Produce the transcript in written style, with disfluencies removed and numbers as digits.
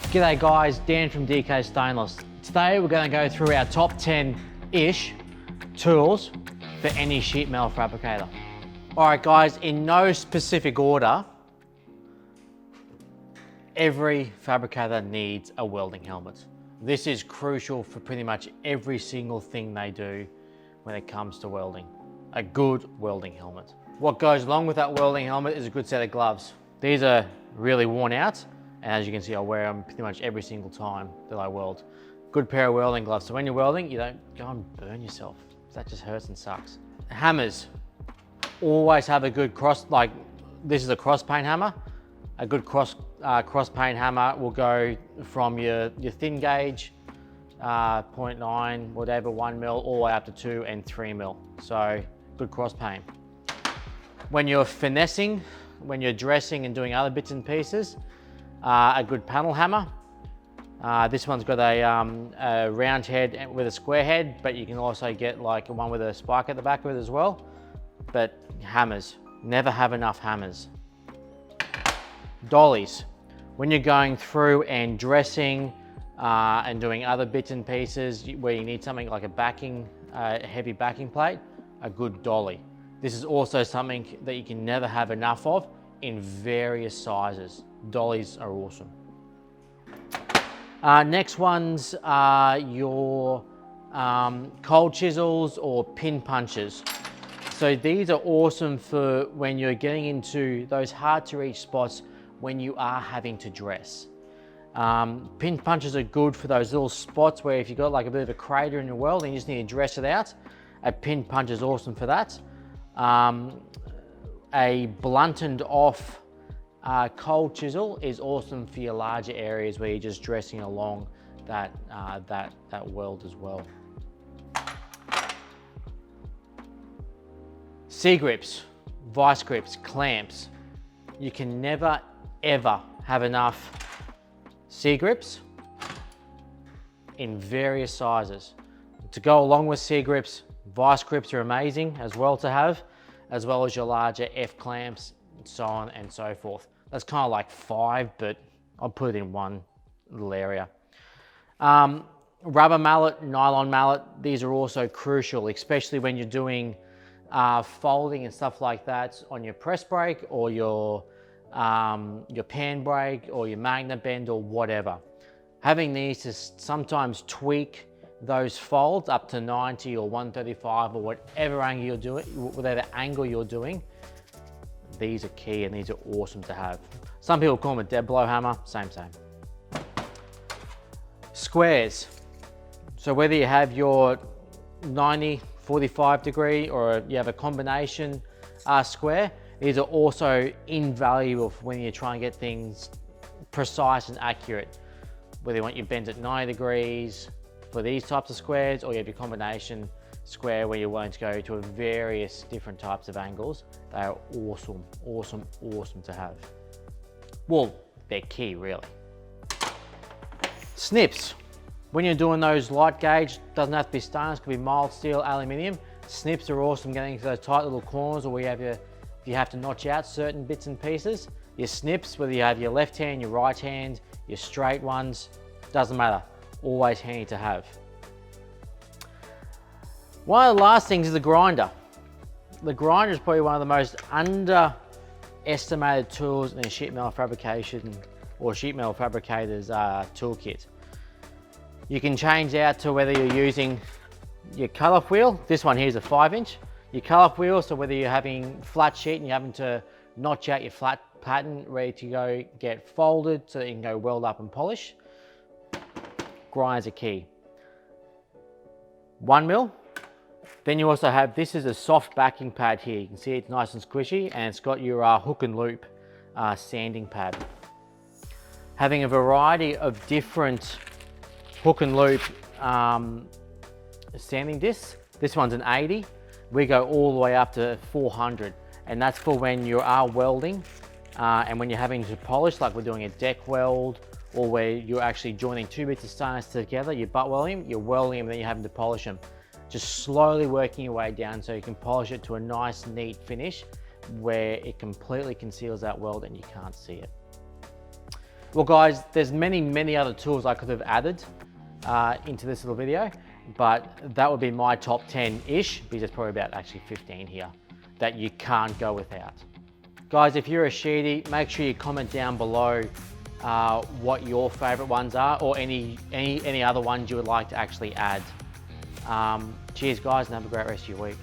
G'day guys, Dan from DK Stainless. Today we're going to go through our top 10-ish tools for any sheet metal fabricator. Alright guys, in no specific order, every fabricator needs a welding helmet. This is crucial for pretty much every single thing they do when it comes to welding. A good welding helmet. What goes along with that welding helmet is a good set of gloves. These are really worn out, and as you can see, I wear them pretty much every single time that I weld. Good pair of welding gloves, so when you're welding, you don't go and burn yourself. That just hurts and sucks. Hammers. Always have a good cross, like this is a cross pane hammer. A good cross pane hammer will go from your thin gauge, 0.9, whatever, 1 mil, all the way up to 2 and 3 mil. So good cross pane. When you're finessing, when you're dressing and doing other bits and pieces, a good panel hammer. This one's got a round head with a square head, but you can also get like one with a spike at the back of it as well. But hammers, never have enough hammers. Dollies. When you're going through and dressing and doing other bits and pieces where you need something like a backing, heavy backing plate, a good dolly. This is also something that you can never have enough of in various sizes. Dollies are awesome. Next ones are your cold chisels or pin punches. So these are awesome for when you're getting into those hard to reach spots when you are having to dress. Pin punches are good for those little spots where if you've got like a bit of a crater in your weld and you just need to dress it out, a pin punch is awesome for that. A blunted off cold chisel is awesome for your larger areas where you're just dressing along that weld as well. C-grips, vice grips, clamps. You can never ever have enough C-grips in various sizes. To go along with C-grips, vice grips are amazing as well to have, as well as your larger F-clamps, and so on and so forth. That's kind of like 5, but I'll put it in one little area. Rubber mallet, nylon mallet, these are also crucial, especially when you're doing folding and stuff like that on your press brake or your pan brake or your magnet bend or whatever. Having these to sometimes tweak those folds up to 90 or 135 or whatever angle you're doing, whatever angle you're doing, these are key and these are awesome to have. Some people call them a dead blow hammer, same. Squares. So whether you have your 90, 45 degree or you have a combination square, these are also invaluable for when you're trying to get things precise and accurate. Whether you want your bend at 90 degrees for these types of squares, or you have your combination square where you're willing to go to various different types of angles, they are awesome, awesome, awesome to have. Well, they're key really. SNIPS. When you're doing those light gauge, doesn't have to be stainless, could be mild steel, aluminium. SNIPS are awesome getting into those tight little corners or where if you have to notch out certain bits and pieces. Your SNIPS, whether you have your left hand, your right hand, your straight ones, doesn't matter. Always handy to have. One of the last things is the grinder. The grinder is probably one of the most underestimated tools in a sheet metal fabrication or sheet metal fabricator's toolkit. You can change out to whether you're using your cut-off wheel. This one here is a 5-inch. Your cut-off wheel, so whether you're having flat sheet and you're having to notch out your flat pattern ready to go get folded so that you can go weld up and polish. Grinders are key. 1 mil. Then you also have, this is a soft backing pad here. You can see it's nice and squishy and it's got your hook and loop sanding pad. Having a variety of different hook and loop sanding discs. This one's an 80. We go all the way up to 400. And that's for when you are welding and when you're having to polish, like we're doing a deck weld, or where you're actually joining 2 bits of stainless together, you're butt welding them, you're welding them, and then you're having to polish them. Just slowly working your way down so you can polish it to a nice, neat finish where it completely conceals that weld and you can't see it. Well guys, there's many other tools I could have added into this little video, but that would be my top 10-ish, because there's probably about actually 15 here that you can't go without. Guys, if you're a sheetie, make sure you comment down below what your favorite ones are, or any other ones you would like to actually add. Cheers guys, and have a great rest of your week.